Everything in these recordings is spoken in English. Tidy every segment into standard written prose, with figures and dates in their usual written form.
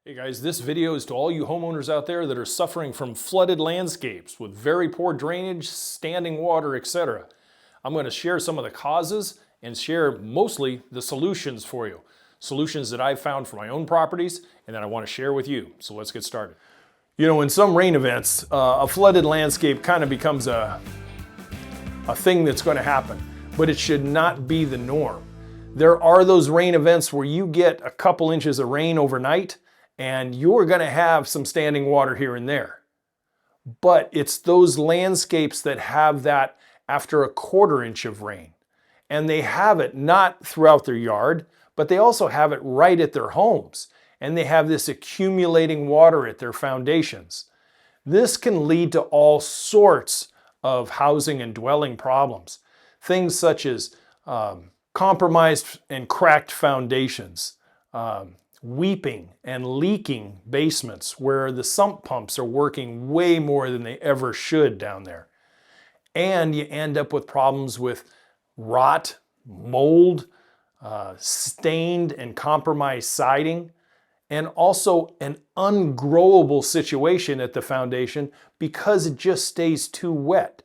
Hey guys, this video is to all you homeowners out there that are suffering from flooded landscapes with very poor drainage, standing water, etc. I'm going to share some of the causes and share mostly the solutions for you. Solutions that I've found for my own properties and that I want to share with you. So let's get started. You know, in some rain events, a flooded landscape kind of becomes a thing that's going to happen, but it should not be the norm. There are those rain events where you get a couple inches of rain overnight and you're going to have some standing water here and there. But it's those landscapes that have that after a quarter inch of rain. And they have it not throughout their yard, but they also have it right at their homes. And they have this accumulating water at their foundations. This can lead to all sorts of housing and dwelling problems. Things such as compromised and cracked foundations, weeping and leaking basements where the sump pumps are working way more than they ever should down there. And you end up with problems with rot, mold, stained and compromised siding, and also an ungrowable situation at the foundation because it just stays too wet.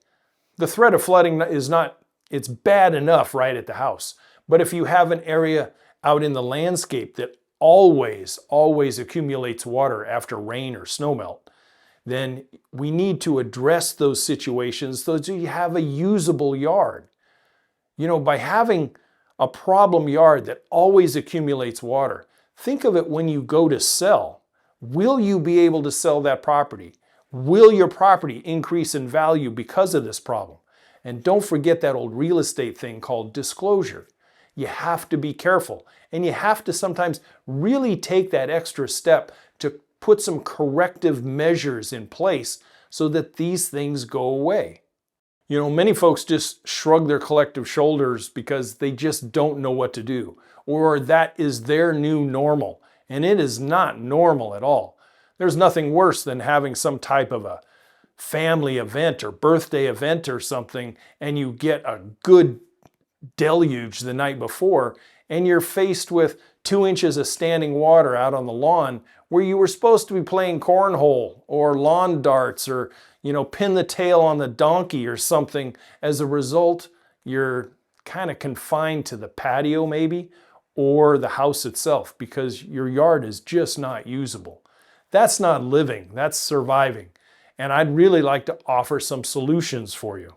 The threat of flooding it's bad enough right at the house. But if you have an area out in the landscape that always accumulates water after rain or snowmelt, then we need to address those situations so that you have a usable yard. You know, by having a problem yard that always accumulates water, think of it when you go to sell. Will you be able to sell that property? Will your property increase in value because of this problem? And don't forget that old real estate thing called disclosure. You have to be careful, and you have to sometimes really take that extra step to put some corrective measures in place so that these things go away. You know, many folks just shrug their collective shoulders because they just don't know what to do, or that is their new normal, and it is not normal at all. There's nothing worse than having some type of a family event or birthday event or something, and you get a good deluge the night before, and you're faced with 2 inches of standing water out on the lawn where you were supposed to be playing cornhole or lawn darts or, you know, pin the tail on the donkey or something. As a result, you're kind of confined to the patio maybe or the house itself because your yard is just not usable. That's not living, that's surviving. And I'd really like to offer some solutions for you.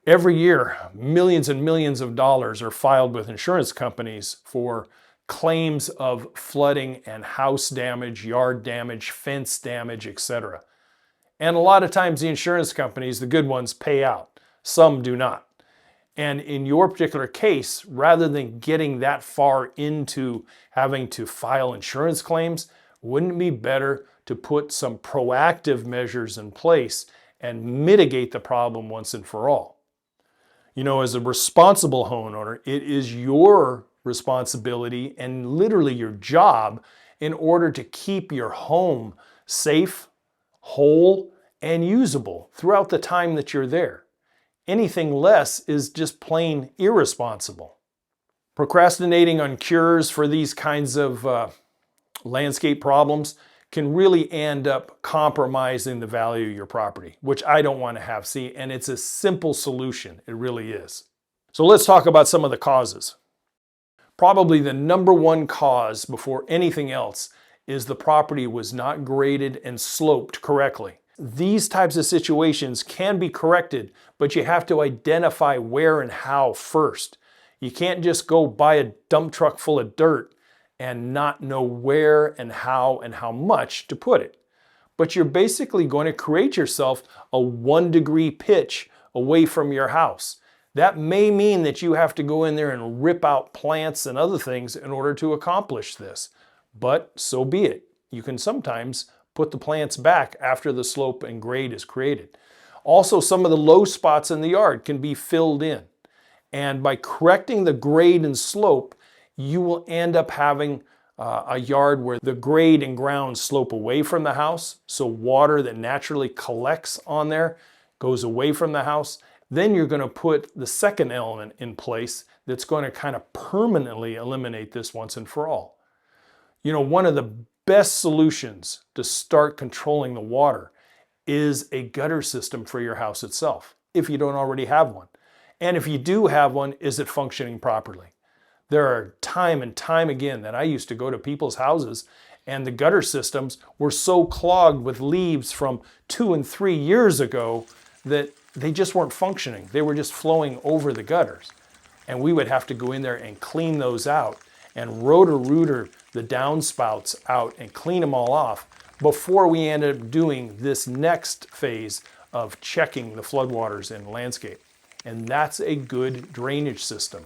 Every year, millions and millions of dollars are filed with insurance companies for claims of flooding and house damage, yard damage, fence damage, etc. And a lot of times the insurance companies, the good ones, pay out. Some do not. And in your particular case, rather than getting that far into having to file insurance claims, wouldn't it be better to put some proactive measures in place and mitigate the problem once and for all? You know, as a responsible homeowner, it is your responsibility and literally your job in order to keep your home safe, whole, and usable throughout the time that you're there. Anything less is just plain irresponsible. Procrastinating on cures for these kinds of landscape problems can really end up compromising the value of your property, which I don't want to have. See, and it's a simple solution. It really is. So let's talk about some of the causes. Probably the number one cause before anything else is the property was not graded and sloped correctly. These types of situations can be corrected, but you have to identify where and how first. You can't just go buy a dump truck full of dirt and not know where and how much to put it. But you're basically going to create yourself a 1-degree pitch away from your house. That may mean that you have to go in there and rip out plants and other things in order to accomplish this. But so be it. You can sometimes put the plants back after the slope and grade is created. Also, some of the low spots in the yard can be filled in. And by correcting the grade and slope, you will end up having a yard where the grade and ground slope away from the house, so water that naturally collects on there goes away from the house. Then you're going to put the second element in place that's going to kind of permanently eliminate this once and for all. You know, one of the best solutions to start controlling the water is a gutter system for your house itself, if you don't already have one. And if you do have one, is it functioning properly? There are time and time again that I used to go to people's houses and the gutter systems were so clogged with leaves from 2 and 3 years ago that they just weren't functioning. They were just flowing over the gutters. And we would have to go in there and clean those out and rotor-rooter the downspouts out and clean them all off before we ended up doing this next phase of checking the floodwaters in the landscape. And that's a good drainage system.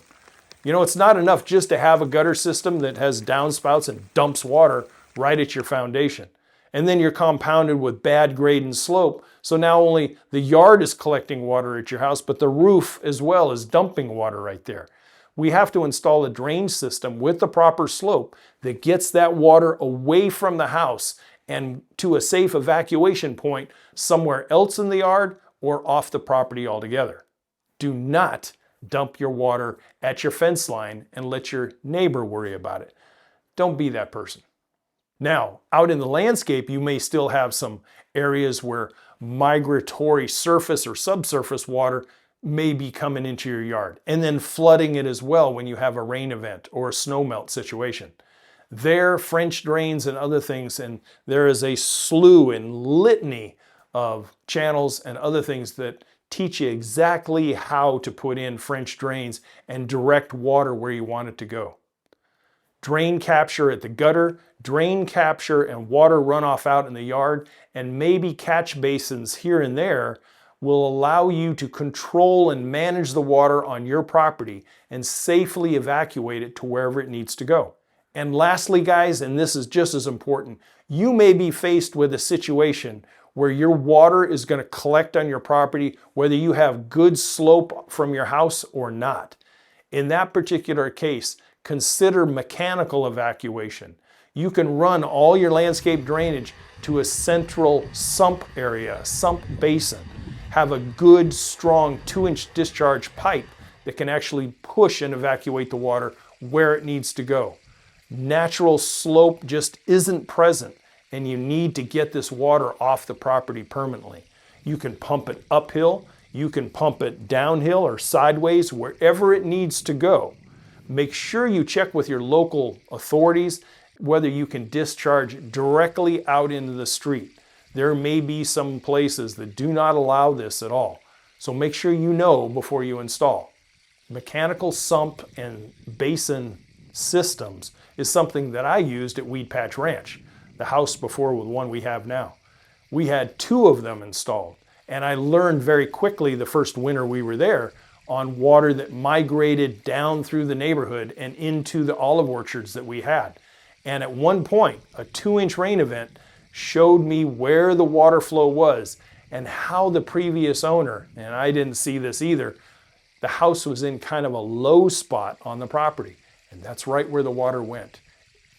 You know, it's not enough just to have a gutter system that has downspouts and dumps water right at your foundation. And then you're compounded with bad grade and slope. So now only the yard is collecting water at your house, but the roof as well is dumping water right there. We have to install a drain system with the proper slope that gets that water away from the house and to a safe evacuation point somewhere else in the yard or off the property altogether. Do not dump your water at your fence line and let your neighbor worry about it. Don't be that person. Now, out in the landscape, you may still have some areas where migratory surface or subsurface water may be coming into your yard and then flooding it as well when you have a rain event or a snowmelt situation. There, French drains and other things, and there is a slew and litany of channels and other things that teach you exactly how to put in French drains and direct water where you want it to go. Drain capture at the gutter, drain capture and water runoff out in the yard, and maybe catch basins here and there will allow you to control and manage the water on your property and safely evacuate it to wherever it needs to go. And lastly, guys, and this is just as important, you may be faced with a situation where your water is going to collect on your property, whether you have good slope from your house or not. In that particular case, consider mechanical evacuation. You can run all your landscape drainage to a central sump area, a sump basin. Have a good, strong 2-inch discharge pipe that can actually push and evacuate the water where it needs to go. Natural slope just isn't present, and you need to get this water off the property permanently. You can pump it uphill, you can pump it downhill or sideways, wherever it needs to go. Make sure you check with your local authorities whether you can discharge directly out into the street. There may be some places that do not allow this at all, so make sure you know before you install. Mechanical sump and basin systems is something that I used at Weed Patch Ranch, the house before with one we have now. We had 2 of them installed, and I learned very quickly the first winter we were there on water that migrated down through the neighborhood and into the olive orchards that we had. And at one point, a 2-inch rain event showed me where the water flow was and how the previous owner, and I didn't see this either, the house was in kind of a low spot on the property, and that's right where the water went.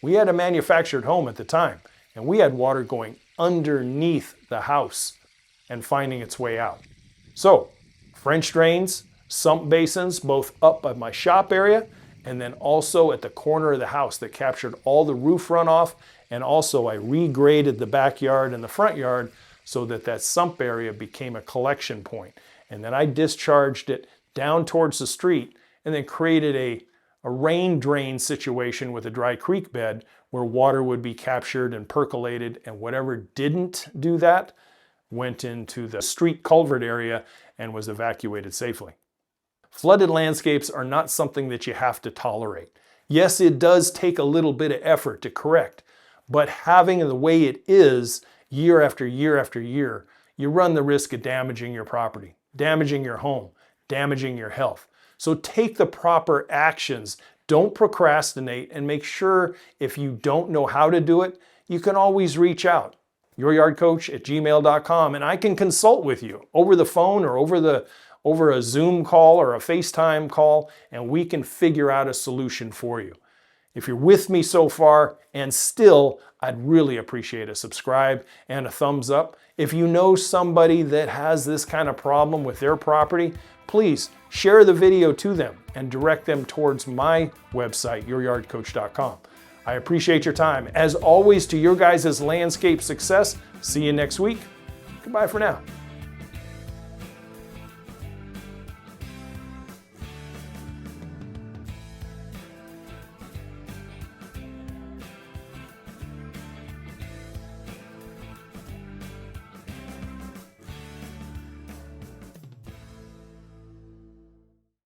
We had a manufactured home at the time, and we had water going underneath the house and finding its way out. So, French drains, sump basins, both up by my shop area and then also at the corner of the house that captured all the roof runoff, and also I regraded the backyard and the front yard so that that sump area became a collection point. And then I discharged it down towards the street and then created a rain drain situation with a dry creek bed where water would be captured and percolated, and whatever didn't do that went into the street culvert area and was evacuated safely. Flooded landscapes are not something that you have to tolerate. Yes, it does take a little bit of effort to correct, but having it the way it is year after year after year, you run the risk of damaging your property, damaging your home, damaging your health. So take the proper actions. Don't procrastinate, and make sure if you don't know how to do it, you can always reach out. youryardcoach@gmail.com, and I can consult with you over the phone or over a Zoom call or a FaceTime call, and we can figure out a solution for you. If you're with me so far and still, I'd really appreciate a subscribe and a thumbs up. If you know somebody that has this kind of problem with their property, please share the video to them and direct them towards my website, youryardcoach.com. I appreciate your time. As always, to your guys' landscape success, see you next week. Goodbye for now.